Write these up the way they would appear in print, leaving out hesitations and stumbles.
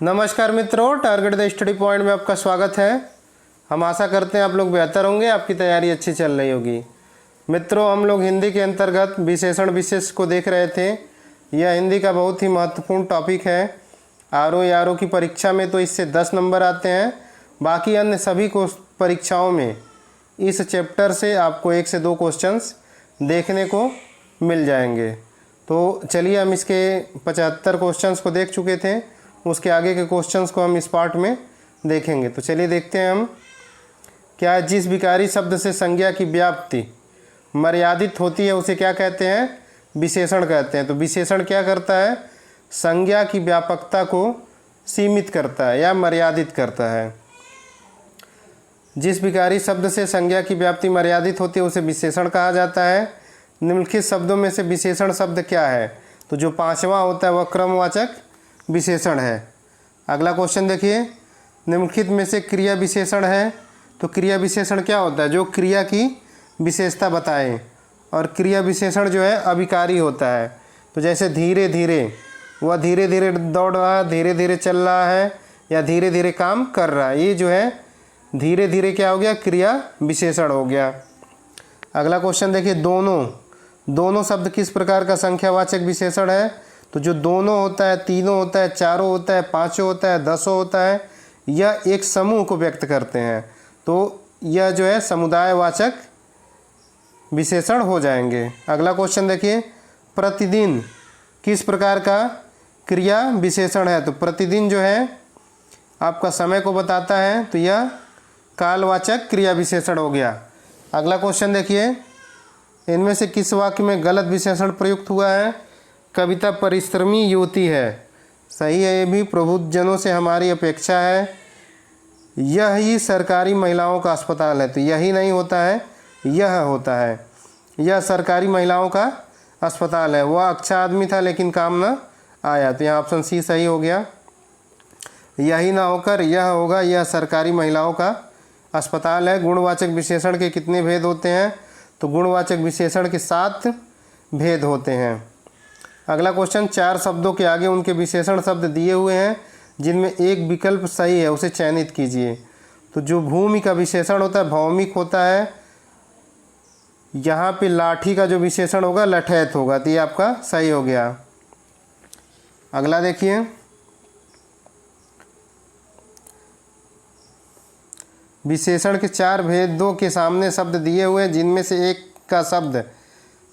नमस्कार मित्रों, target the study point में आपका स्वागत है। हम आशा करते हैं आप लोग बेहतर होंगे, आपकी तैयारी अच्छी चल रही होगी। मित्रों, हम लोग हिंदी के अंतर्गत विशेषण विशेष को देख रहे थे। यह हिंदी का बहुत ही महत्वपूर्ण टॉपिक है। आरओ की परीक्षा में तो इससे 10 नंबर आते हैं। बाकी अन्य सभी को परीक्षाओं में इस चैप्टर से आपको 1 से 2 क्वेश्चंस देखने को मिल जाएंगे। तो चलिए, हम इसके 75 क्वेश्चंस को देख चुके थे। उसके आगे के क्वेश्चंस को हम इस पार्ट में देखेंगे। तो चलिए देखते हैं हम क्या जिस विकारी शब्द से संज्ञा की व्याप्ति मर्यादित होती है उसे क्या कहते हैं? विशेषण कहते हैं। तो विशेषण क्या करता है? संज्ञा की व्यापकता को सीमित करता है या मर्यादित करता है। जिस विकारी शब्द से संज्ञा की व्याप्ति मर्यादित होती है उसे विशेषण कहा जाता है। निम्नलिखित शब्दों में से विशेषण शब्द क्या है? तो जो 5वां होता है वह क्रमवाचक विशेषण है। अगला क्वेश्चन देखिए, निम्नलिखित में से क्रिया विशेषण है। तो क्रिया विशेषण क्या होता है? जो क्रिया की विशेषता बताए। और क्रिया विशेषण जो है अभिकारी होता है। तो जैसे धीरे धीरे, वह धीरे धीरे दौड़ रहा है, धीरे धीरे चल रहा है या धीरे धीरे काम कर रहा है, ये जो है धीरे धीरे क्या हो गया? क्रिया विशेषण हो गया। अगला क्वेश्चन देखिए, दोनों शब्द किस प्रकार का संख्यावाचक विशेषण है? तो जो दोनों होता है, तीनों होता है, चारों होता है, पाँचों होता है, 10 होता है, यह एक समूह को व्यक्त करते हैं। तो यह जो है समुदायवाचक विशेषण हो जाएंगे। अगला क्वेश्चन देखिए, प्रतिदिन किस प्रकार का क्रिया विशेषण है? तो प्रतिदिन जो है आपका समय को बताता है, तो यह कालवाचक क्रिया विशेषण हो गया। अगला क्वेश्चन देखिए, इनमें से किस वाक्य में गलत विशेषण प्रयुक्त हुआ है? कविता परिश्रमी युवती है, सही है ये भी। प्रबुद्धजनों से हमारी अपेक्षा है। यह ही सरकारी महिलाओं का अस्पताल है, तो यही नहीं होता है, यह होता है। यह सरकारी महिलाओं का अस्पताल है। वह अच्छा आदमी था लेकिन काम न आया, तो यहाँ ऑप्शन सी सही हो गया। यही ना होकर यह होगा, यह सरकारी महिलाओं का अस्पताल है। गुणवाचक विशेषण के कितने भेद होते हैं? तो गुणवाचक विशेषण के 7 भेद होते हैं। अगला क्वेश्चन, 4 शब्दों के आगे उनके विशेषण शब्द दिए हुए हैं, जिनमें एक विकल्प सही है, उसे चयनित कीजिए। तो जो भूमि का विशेषण होता है भौमिक होता है। यहाँ पे लाठी का जो विशेषण होगा लठैत होगा, तो ये आपका सही हो गया। अगला देखिए, विशेषण के 4 भेदों के सामने शब्द दिए हुए हैं, जिनमें से एक का शब्द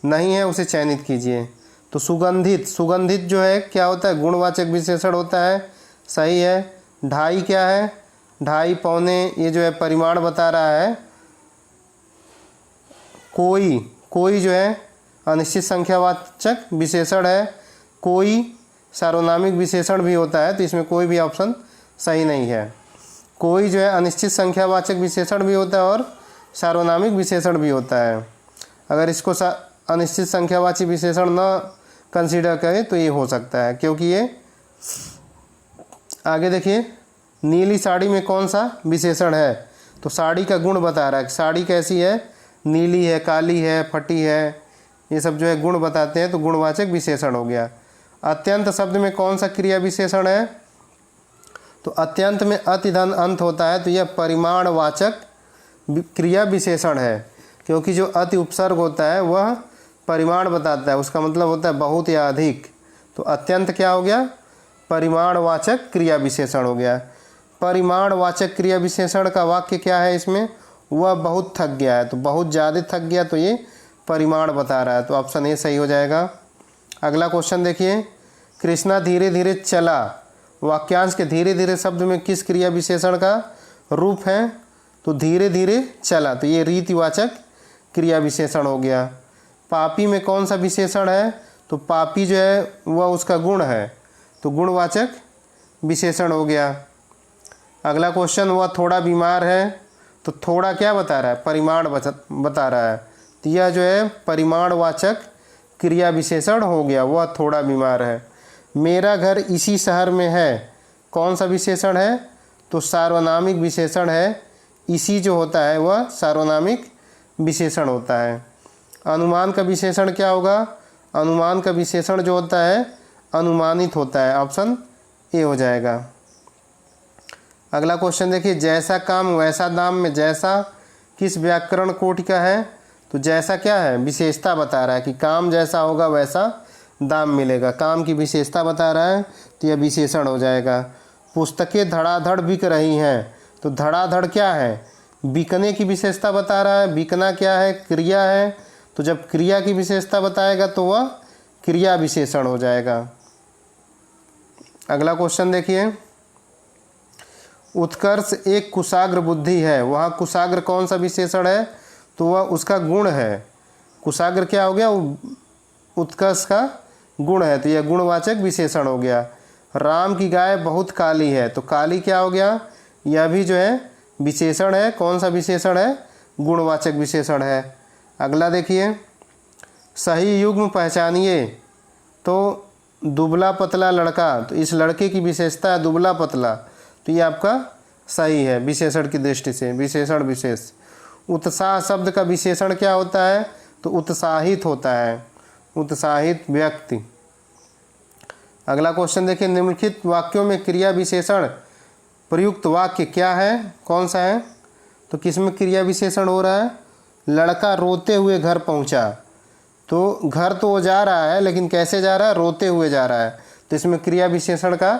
नहीं है, उसे चयनित कीजिए। तो सुगंधित जो है क्या होता है? गुणवाचक विशेषण होता है, सही है। ढाई क्या है? ढाई, पौने, ये जो है परिमाण बता रहा है। कोई जो है अनिश्चित संख्यावाचक विशेषण है। कोई सार्वनामिक विशेषण भी होता है, तो इसमें कोई भी ऑप्शन सही नहीं है। कोई जो है अनिश्चित संख्यावाचक विशेषण भी होता है और सार्वनामिक विशेषण भी होता है। अगर इसको अनिश्चित संख्यावाची विशेषण न कंसीडर करें तो ये हो सकता है, क्योंकि ये आगे देखिए, नीली साड़ी में कौन सा विशेषण है? तो साड़ी का गुण बता रहा है, साड़ी कैसी है, नीली है, काली है, फटी है, ये सब जो है गुण बताते हैं, तो गुणवाचक विशेषण हो गया। अत्यंत शब्द में कौन सा क्रिया विशेषण है? तो अत्यंत में अति धन अंत होता है, तो यह परिमाणवाचक क्रिया विशेषण है, क्योंकि जो अति उपसर्ग होता है वह परिमाण बताता है, उसका मतलब होता है बहुत या अधिक। तो अत्यंत क्या हो गया? परिमाणवाचक क्रिया विशेषण हो गया। परिमाणवाचक क्रिया विशेषण का वाक्य क्या है इसमें? वह बहुत थक गया है, तो बहुत ज़्यादा थक गया, तो ये परिमाण बता रहा है, तो ऑप्शन ए सही हो जाएगा। अगला क्वेश्चन देखिए, कृष्णा धीरे धीरे चला, वाक्यांश के धीरे धीरे शब्द में किस क्रिया विशेषण का रूप है? तो धीरे धीरे चला, तो ये रीतिवाचक क्रिया विशेषण हो गया। पापी में कौन सा विशेषण है? तो पापी जो है वह उसका गुण है, तो गुणवाचक विशेषण हो गया। अगला क्वेश्चन, वह थोड़ा बीमार है, तो थोड़ा क्या बता रहा है? परिमाण बता रहा है, तो यह जो है परिमाणवाचक क्रिया विशेषण हो गया, वह थोड़ा बीमार है। मेरा घर इसी शहर में है, कौन सा विशेषण है? तो सार्वनामिक विशेषण है। इसी जो होता है वह सार्वनामिक विशेषण होता है। अनुमान का विशेषण क्या होगा? अनुमान का विशेषण जो होता है अनुमानित होता है, ऑप्शन ए हो जाएगा। अगला क्वेश्चन देखिए, जैसा काम वैसा दाम में जैसा किस व्याकरण कोटि का है? तो जैसा क्या है? विशेषता बता रहा है कि काम जैसा होगा वैसा दाम मिलेगा। काम की विशेषता बता रहा है तो यह विशेषण हो जाएगा। पुस्तकें धड़ाधड़ बिक रही हैं, तो धड़ाधड़ क्या है? बिकने की विशेषता बता रहा है। बिकना क्या है? क्रिया है। तो जब क्रिया की विशेषता बताएगा तो वह क्रिया विशेषण हो जाएगा। अगला क्वेश्चन देखिए, उत्कर्ष एक कुशाग्र बुद्धि है, वहाँ कुशाग्र कौन सा विशेषण है? तो वह उसका गुण है। कुशाग्र क्या हो गया? उत्कर्ष का गुण है, तो यह गुणवाचक विशेषण हो गया। राम की गाय बहुत काली है, तो काली क्या हो गया? यह भी जो है विशेषण है। कौन सा विशेषण है? गुणवाचक विशेषण है। अगला देखिए, सही युग्म पहचानिए, तो दुबला पतला लड़का, तो इस लड़के की विशेषता है दुबला पतला, तो ये आपका सही है विशेषण की दृष्टि से। विशेषण विशेष। उत्साह शब्द का विशेषण क्या होता है? तो उत्साहित होता है, उत्साहित व्यक्ति। अगला क्वेश्चन देखिए, निम्नलिखित वाक्यों में क्रिया विशेषण प्रयुक्त वाक्य क्या है? कौन सा है? तो किसमें क्रिया विशेषण हो रहा है? लड़का रोते हुए घर पहुंचा, तो घर तो वो जा रहा है लेकिन कैसे जा रहा है? रोते हुए जा रहा है, तो इसमें क्रिया विशेषण का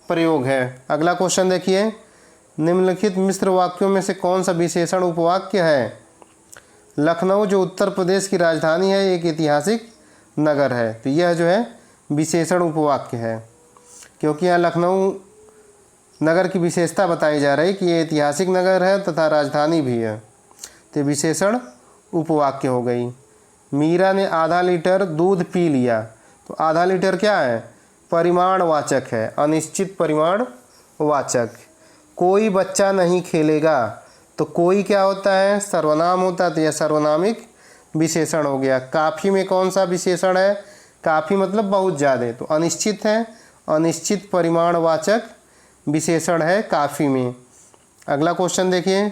प्रयोग है। अगला क्वेश्चन देखिए, निम्नलिखित मिश्र वाक्यों में से कौन सा विशेषण उपवाक्य है? लखनऊ जो उत्तर प्रदेश की राजधानी है एक ऐतिहासिक नगर है, तो यह जो है विशेषण उपवाक्य है, क्योंकि यहाँ लखनऊ नगर की विशेषता बताई जा रही है कि ये ऐतिहासिक नगर है तथा राजधानी भी है, तो विशेषण उपवाक्य हो गई। मीरा ने आधा लीटर दूध पी लिया, तो आधा लीटर क्या है? परिमाणवाचक है, अनिश्चित परिमाणवाचक। कोई बच्चा नहीं खेलेगा, तो कोई क्या होता है? सर्वनाम होता है, तो यह सर्वनामिक विशेषण हो गया। काफ़ी में कौन सा विशेषण है? काफ़ी मतलब बहुत ज़्यादा, तो अनिश्चित है, अनिश्चित परिमाणवाचक विशेषण है काफ़ी में। अगला क्वेश्चन देखिए,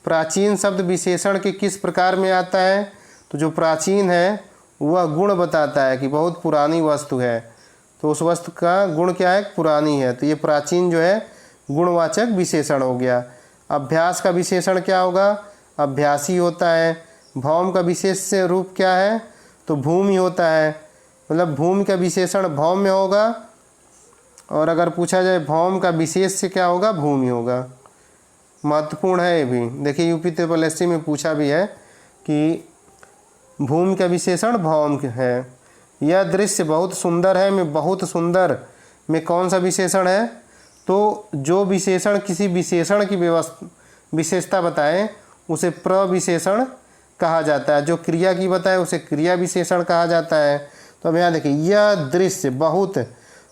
प्राचीन शब्द विशेषण के किस प्रकार में आता है? तो जो प्राचीन है वह गुण बताता है कि बहुत पुरानी वस्तु है, तो उस वस्तु का गुण क्या है? पुरानी है, तो ये प्राचीन जो है गुणवाचक विशेषण हो गया। अभ्यास का विशेषण क्या होगा? अभ्यासी होता है। भौम का विशेष रूप क्या है? तो भूमि होता है, मतलब भूमि का विशेषण भौम में होगा, और अगर पूछा जाए भौम का विशेष से क्या होगा? भूमि होगा। महत्वपूर्ण है ये भी, देखिए यूपी SSC में पूछा भी है कि भूमि का विशेषण भौम है। यह दृश्य बहुत सुंदर है में बहुत सुंदर में कौन सा विशेषण है? तो जो विशेषण किसी विशेषण की विशेषता बताए उसे प्रविशेषण कहा जाता है, जो क्रिया की बताए उसे क्रिया विशेषण कहा जाता है। तो अब यहाँ देखिए, यह दृश्य बहुत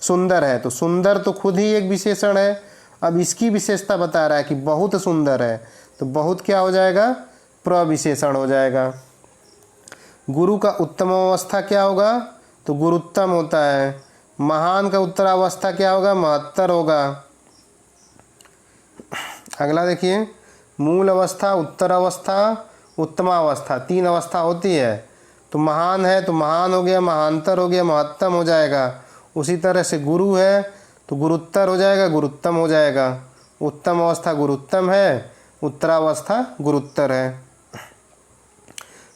सुंदर है, तो सुंदर तो खुद ही एक विशेषण है, अब इसकी विशेषता बता रहा है कि बहुत सुंदर है, तो बहुत क्या हो जाएगा? प्रविशेषण हो जाएगा। गुरु का उत्तम अवस्था क्या होगा? तो गुरुत्तम होता है। महान का उत्तरावस्था क्या होगा? महत्तर होगा। अगला देखिए, मूल अवस्था, उत्तरावस्था, उत्तमावस्था, 3 अवस्था होती है। तो महान है तो महान हो गया, महांतर हो गया, महत्तम हो जाएगा। उसी तरह से गुरु है तो गुरुत्तर हो जाएगा, गुरुत्तम हो जाएगा। उत्तम अवस्था गुरुत्तम है, उत्तरावस्था गुरुत्तर है।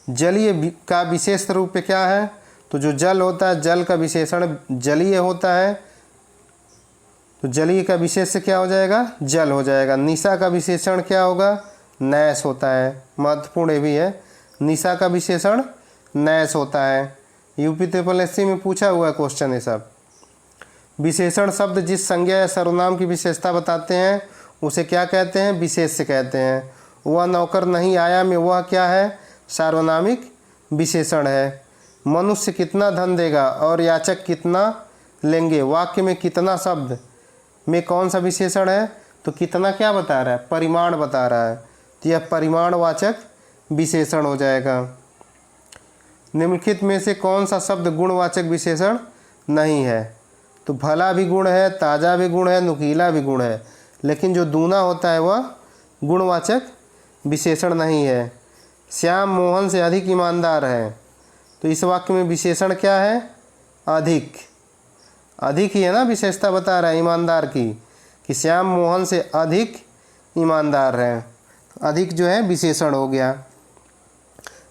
जलीय का विशेष रूप क्या है? तो जो जल होता है जल का विशेषण जलीय होता है, तो जलीय का विशेष से क्या हो जाएगा? जल हो जाएगा। निशा का विशेषण क्या होगा? नैश होता है, महत्वपूर्ण ये भी है। निशा का विशेषण नैश होता है, यूपी SSC में पूछा हुआ क्वेश्चन है सब। विशेषण शब्द जिस संज्ञा या सर्वनाम की विशेषता बताते हैं उसे क्या कहते हैं? विशेष्य कहते हैं। वह नौकर नहीं आया में वह क्या है? सार्वनामिक विशेषण है। मनुष्य कितना धन देगा और याचक कितना लेंगे, वाक्य में कितना शब्द में कौन सा विशेषण है? तो कितना क्या बता रहा है? परिमाण बता रहा है, तो यह परिमाणवाचक विशेषण हो जाएगा। निम्नलिखित में से कौन सा शब्द गुणवाचक विशेषण नहीं है? तो भला भी गुण है, ताज़ा भी गुण है, नुकीला भी गुण है, लेकिन जो दूना होता है वह गुणवाचक विशेषण नहीं है। श्याम मोहन से अधिक ईमानदार है, तो इस वाक्य में विशेषण क्या है? अधिक। अधिक ही है ना, विशेषता बता रहा है ईमानदार की कि श्याम मोहन से अधिक ईमानदार है। अधिक जो है विशेषण हो गया।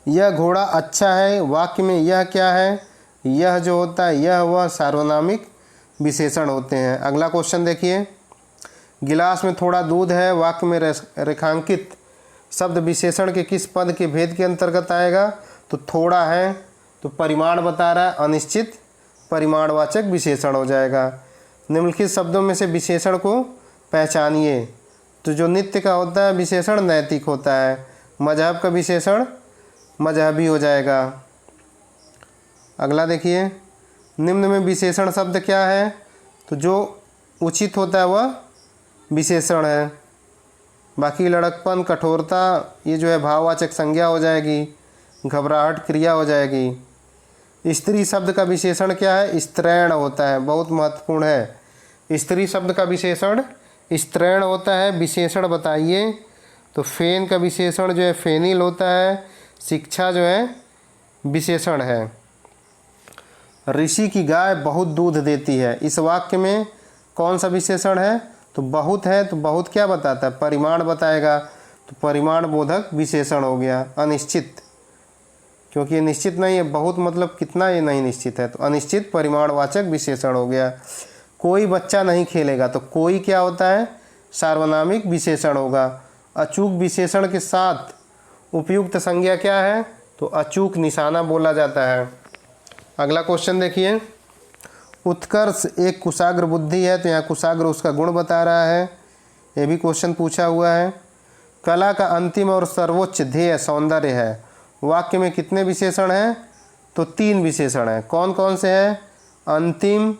यह घोड़ा अच्छा है, वाक्य में यह क्या है? यह जो होता है यह वह सार्वनामिक विशेषण होते हैं। अगला क्वेश्चन देखिए, गिलास में थोड़ा दूध है, वाक्य में रेखांकित शब्द विशेषण के किस पद के भेद के अंतर्गत आएगा? तो थोड़ा है तो परिमाण बता रहा है, अनिश्चित परिमाणवाचक विशेषण हो जाएगा। निम्नलिखित शब्दों में से विशेषण को पहचानिए। तो जो नित्य का होता है विशेषण नैतिक होता है, मजहब का विशेषण मजहबी हो जाएगा। अगला देखिए, निम्न में विशेषण शब्द क्या है? तो जो उचित होता है वह विशेषण है। बाकी लड़कपन, कठोरता ये जो है भाववाचक संज्ञा हो जाएगी, घबराहट क्रिया हो जाएगी। स्त्री शब्द का विशेषण क्या है? स्त्रैण होता है, बहुत महत्वपूर्ण है। स्त्री शब्द का विशेषण स्त्रैण होता है। विशेषण बताइए। तो फेन का विशेषण जो है फेनिल होता है। शिक्षा जो है विशेषण है। ऋषि की गाय बहुत दूध देती है, इस वाक्य में कौन सा विशेषण है? तो बहुत है। तो बहुत क्या बताता है? परिमाण बताएगा। तो परिमाण बोधक विशेषण हो गया। अनिश्चित, क्योंकि ये निश्चित नहीं है, बहुत मतलब कितना, ये नहीं निश्चित है, तो अनिश्चित परिमाणवाचक विशेषण हो गया। कोई बच्चा नहीं खेलेगा, तो कोई क्या होता है? सार्वनामिक विशेषण होगा। अचूक विशेषण के साथ उपयुक्त संज्ञा क्या है? तो अचूक निशाना बोला जाता है। अगला क्वेश्चन देखिए, उत्कर्ष एक कुशाग्र बुद्धि है, तो यहाँ कुशाग्र उसका गुण बता रहा है। ये भी क्वेश्चन पूछा हुआ है। कला का अंतिम और सर्वोच्च ध्येय सौंदर्य है, वाक्य में कितने विशेषण हैं? तो 3 विशेषण हैं। कौन कौन से हैं? अंतिम,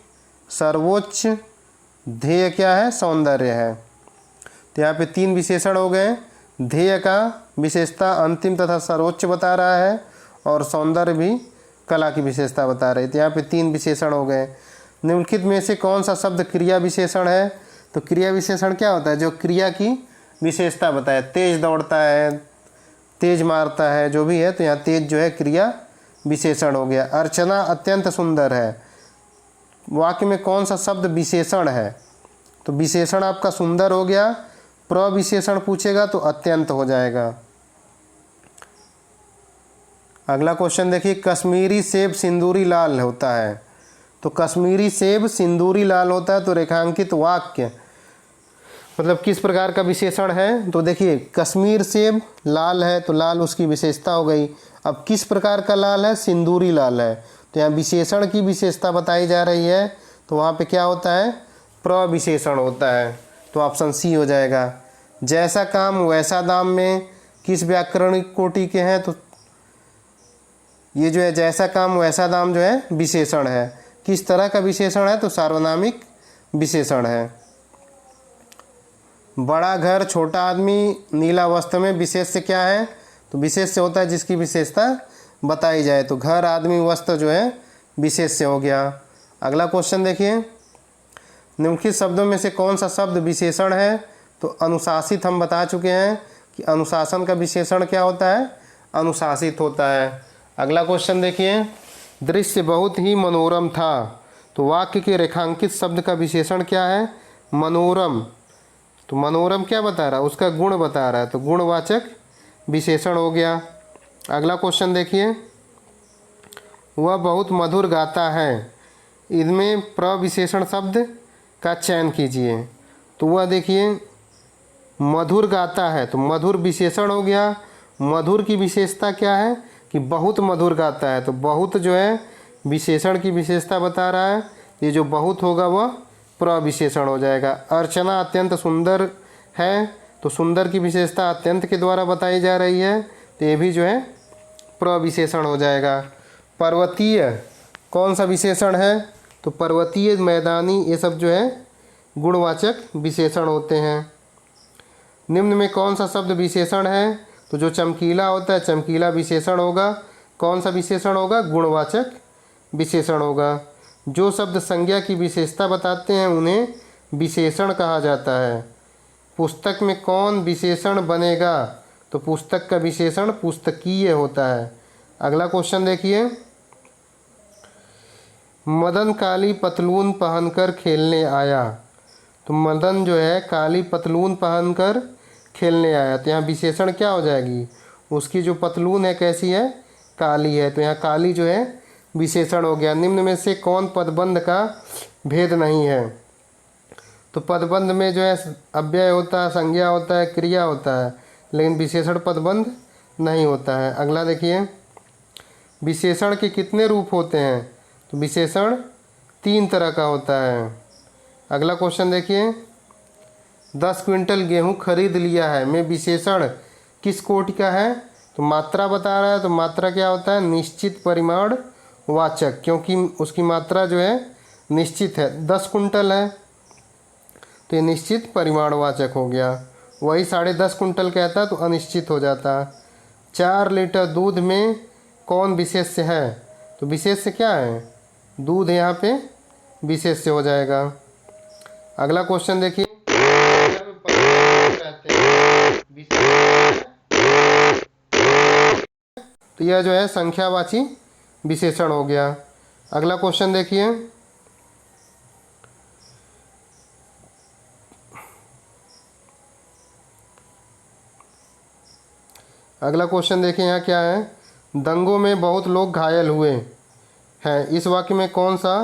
सर्वोच्च, ध्येय क्या है? सौंदर्य है। तो यहाँ पे 3 विशेषण हो गए। ध्येय का विशेषता अंतिम तथा सर्वोच्च बता रहा है, और सौंदर्य भी कला की विशेषता बता रही है। तो यहाँ पे 3 विशेषण हो गए। निम्नलिखित में से कौन सा शब्द क्रिया विशेषण है? तो क्रिया विशेषण क्या होता है? जो क्रिया की विशेषता बताए। तेज दौड़ता है, तेज मारता है, जो भी है, तो यहाँ तेज जो है क्रिया विशेषण हो गया। अर्चना अत्यंत सुंदर है, वाक्य में कौन सा शब्द विशेषण है? तो विशेषण आपका सुंदर हो गया। प्रविशेषण पूछेगा तो अत्यंत हो जाएगा। अगला क्वेश्चन देखिए, कश्मीरी सेब सिंदूरी लाल होता है। तो कश्मीरी सेब सिंदूरी लाल होता है, तो रेखांकित वाक्य मतलब किस प्रकार का विशेषण है? तो देखिए, कश्मीर सेब लाल है, तो लाल उसकी विशेषता हो गई। अब किस प्रकार का लाल है? सिंदूरी लाल है। तो यहाँ विशेषण की विशेषता बताई जा रही है, तो वहाँ पे क्या होता है? प्रविशेषण होता है। तो ऑप्शन सी हो जाएगा। जैसा काम वैसा दाम में किस व्याकरणिक कोटि के हैं? तो ये जो है जैसा काम वैसा दाम जो है विशेषण है। किस तरह का विशेषण है? तो सार्वनामिक विशेषण है। बड़ा घर, छोटा आदमी, नीला वस्त्र में विशेष्य क्या है? तो विशेष्य होता है जिसकी विशेषता बताई जाए। तो घर, आदमी, वस्त्र जो है विशेष्य हो गया। अगला क्वेश्चन देखिए, निम्नलिखित शब्दों में से कौन सा शब्द विशेषण है? तो अनुशासित हम बता चुके हैं कि अनुशासन का विशेषण क्या होता है? अनुशासित होता है। अगला क्वेश्चन देखिए, दृश्य बहुत ही मनोरम था, तो वाक्य के रेखांकित शब्द का विशेषण क्या है? मनोरम। तो मनोरम क्या बता रहा है? उसका गुण बता रहा है, तो गुणवाचक विशेषण हो गया। अगला क्वेश्चन देखिए, वह बहुत मधुर गाता है, इनमें प्रविशेषण शब्द का चयन कीजिए। तो वह देखिए मधुर गाता है, तो मधुर विशेषण हो गया। मधुर की विशेषता क्या है? कि बहुत मधुर गाता है, तो बहुत जो है विशेषण की विशेषता बता रहा है। ये जो बहुत होगा वह प्रविशेषण हो जाएगा। अर्चना अत्यंत सुंदर है, तो सुंदर की विशेषता अत्यंत के द्वारा बताई जा रही है, तो ये भी जो है प्रविशेषण हो जाएगा। पर्वतीय कौन सा विशेषण है? तो पर्वतीय, मैदानी, ये सब जो है गुणवाचक विशेषण होते हैं। निम्न में कौन सा शब्द विशेषण है? तो जो चमकीला होता है चमकीला विशेषण होगा। कौन सा विशेषण होगा? गुणवाचक विशेषण होगा। जो शब्द संज्ञा की विशेषता बताते हैं उन्हें विशेषण कहा जाता है। पुस्तक में कौन विशेषण बनेगा? तो पुस्तक का विशेषण पुस्तकीय होता है। अगला क्वेश्चन देखिए, मदन काली पतलून पहनकर खेलने आया, तो मदन जो है काली पतलून पहनकर खेलने आया, तो यहाँ विशेषण क्या हो जाएगी, उसकी जो पतलून है कैसी है, काली है, तो यहाँ काली जो है विशेषण हो गया। निम्न में से कौन पदबंध का भेद नहीं है, तो पदबंध में जो है अव्यय होता है, संज्ञा होता है, क्रिया होता है, लेकिन विशेषण पदबंध नहीं होता है। अगला देखिए, विशेषण के कितने रूप होते हैं, तो विशेषण 3 तरह का होता है। अगला क्वेश्चन देखिए, 10 क्विंटल गेहूं खरीद लिया है में विशेषण किस कोटि का है, तो मात्रा बता रहा है, तो मात्रा क्या होता है, निश्चित परिमाण वाचक, क्योंकि उसकी मात्रा जो है निश्चित है, 10 कुंटल है तो ये निश्चित परिमाणवाचक हो गया। वही 10.5 कुंटल कहता तो अनिश्चित हो जाता। 4 लीटर दूध में कौन विशेष्य है, तो विशेष्य क्या है, दूध, यहाँ पे विशेष्य हो जाएगा। अगला क्वेश्चन देखिए, तो यह जो है संख्यावाची विशेषण हो गया। अगला क्वेश्चन देखिए, अगला क्वेश्चन देखिए यहाँ क्या है, दंगों में बहुत लोग घायल हुए हैं, इस वाक्य में कौन सा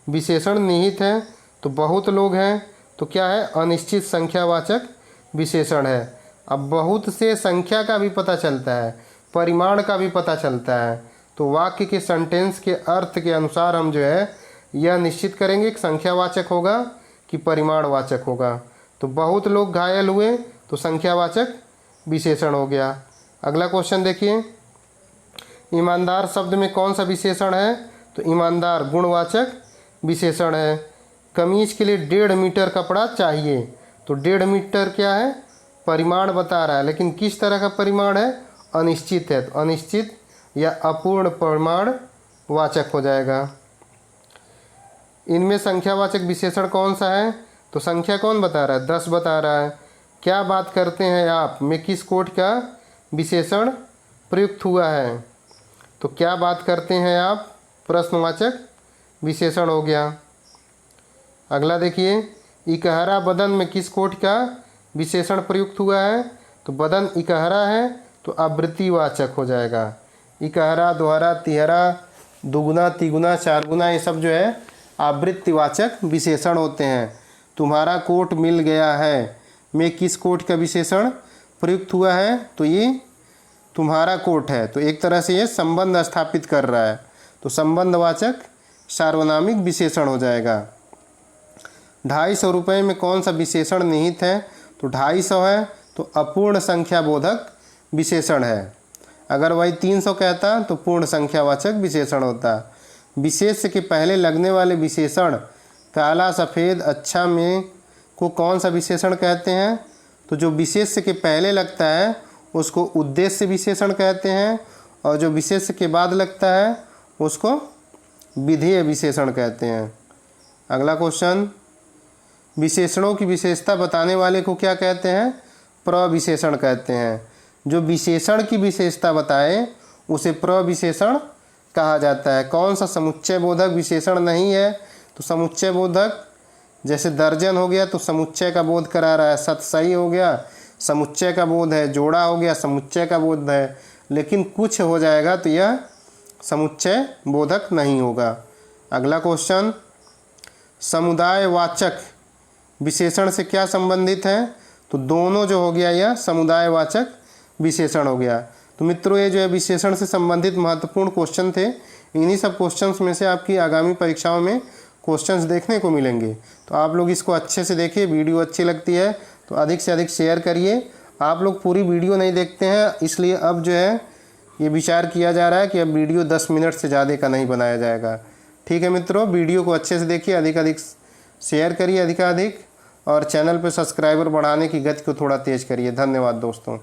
विशेषण निहित है, तो बहुत लोग हैं, तो क्या है, अनिश्चित संख्यावाचक विशेषण है। अब बहुत से संख्या का भी पता चलता है, परिमाण का भी पता चलता है, तो वाक्य के सेंटेंस के अर्थ के अनुसार हम जो है यह निश्चित करेंगे कि संख्यावाचक होगा कि परिमाणवाचक होगा। तो बहुत लोग घायल हुए तो संख्यावाचक विशेषण हो गया। अगला क्वेश्चन देखिए, ईमानदार शब्द में कौन सा विशेषण है, तो ईमानदार गुणवाचक विशेषण है। कमीज के लिए 1.5 मीटर कपड़ा चाहिए, तो 1.5 मीटर क्या है, परिमाण बता रहा है, लेकिन किस तरह का परिमाण है, अनिश्चित है, तो अनिश्चित या अपूर्ण परिमाण वाचक हो जाएगा। इनमें संख्यावाचक विशेषण कौन सा है, तो संख्या कौन बता रहा है, 10 बता रहा है। क्या बात करते हैं आप में किस कोट का विशेषण प्रयुक्त हुआ है, तो क्या बात करते हैं आप, प्रश्नवाचक विशेषण हो गया। अगला देखिए, इकहरा बदन में किस कोटि का विशेषण प्रयुक्त हुआ है, तो बदन इकहरा है तो आवृत्तिवाचक हो जाएगा। इकहरा, दोहरा, तिहरा, दुगुना, तिगुना, चारगुना, ये सब जो है आवृत्तिवाचक विशेषण होते हैं। तुम्हारा कोट मिल गया है में किस कोट का विशेषण प्रयुक्त हुआ है, तो ये तुम्हारा कोट है, तो एक तरह से ये संबंध स्थापित कर रहा है, तो संबंधवाचक सार्वनामिक विशेषण हो जाएगा। 250 रुपये में कौन सा विशेषण निहित है, तो 250 है तो अपूर्ण संख्या बोधक विशेषण है। अगर वही 300 कहता तो पूर्ण संख्यावाचक विशेषण होता। विशेष्य के पहले लगने वाले विशेषण काला, सफ़ेद, अच्छा में को कौन सा विशेषण कहते हैं, तो जो विशेष्य के पहले लगता है उसको उद्देश्य विशेषण कहते हैं, और जो विशेष्य के बाद लगता है उसको विधेय विशेषण कहते हैं। अगला क्वेश्चन, विशेषणों की विशेषता बताने वाले को क्या कहते हैं, प्रविशेषण कहते हैं। जो विशेषण की विशेषता बताए उसे प्रविशेषण कहा जाता है। कौन सा समुच्चय बोधक विशेषण नहीं है, तो समुच्चय बोधक, जैसे दर्जन हो गया तो समुच्चय का बोध करा रहा है, सतसई हो गया समुच्चय का बोध है, जोड़ा हो गया समुच्चय का बोध है, लेकिन कुछ हो जाएगा तो यह समुच्चय बोधक नहीं होगा। अगला क्वेश्चन, समुदायवाचक विशेषण से क्या संबंधित है, तो दोनों जो हो गया यह समुदायवाचक विशेषण हो गया। तो मित्रों, ये जो है विशेषण से संबंधित महत्वपूर्ण क्वेश्चन थे। इन्हीं सब क्वेश्चंस में से आपकी आगामी परीक्षाओं में क्वेश्चंस देखने को मिलेंगे, तो आप लोग इसको अच्छे से देखिए। वीडियो अच्छी लगती है तो अधिक से अधिक शेयर करिए। आप लोग पूरी वीडियो नहीं देखते हैं, इसलिए अब जो है ये विचार किया जा रहा है कि अब वीडियो 10 मिनट से ज़्यादा का नहीं बनाया जाएगा। ठीक है मित्रों, वीडियो को अच्छे से देखिए, अधिक शेयर करिए अधिकाधिक, और चैनल पर सब्सक्राइबर बढ़ाने की गति को थोड़ा तेज़ करिए। धन्यवाद दोस्तों।